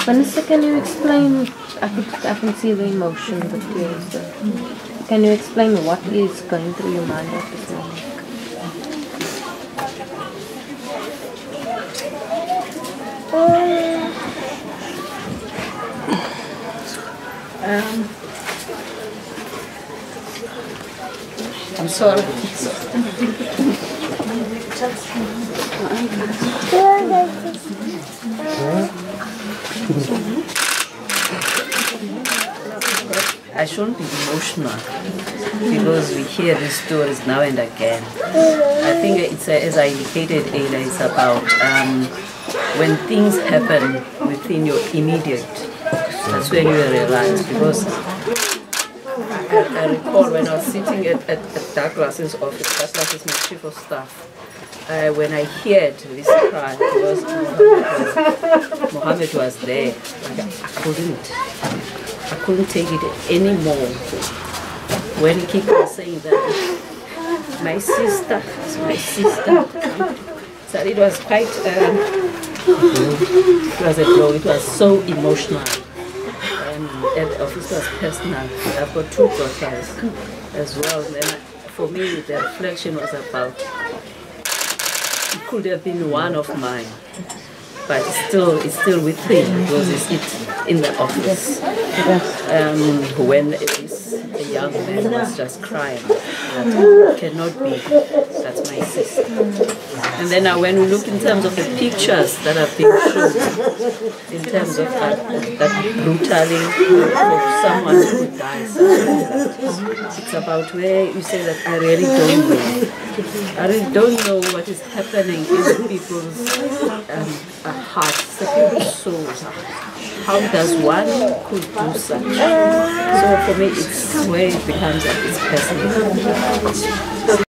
Vanessa, can you explain? I can see the emotion, the tears. Can you explain what is going through your mind at this moment? I'm sorry. I shouldn't be emotional because we hear these stories now and again. I think it's as I indicated earlier, it's about when things happen within your immediate. That's when you realize, because I recall when I was sitting at Douglas's office. Douglas is my chief of staff. When I heard this cry, because Mohammed was there, I couldn't take it anymore. When he kept on saying that, my sister, my sister. So it was quite, it was a blow. It was so emotional. And the office was personal. I've got two daughters as well. And for me, the reflection was about, it could have been one of mine, but it's still within, because it's in the office. When a young man was just crying, that cannot be, that's my sister. And then when we look in terms of the pictures that have been shown, in terms of that brutally of someone who dies, it's about where you say that I really don't know. I really don't know what is happening in people's hearts, the people's souls. How does one could do such? So for me, it's where it becomes like it's personal.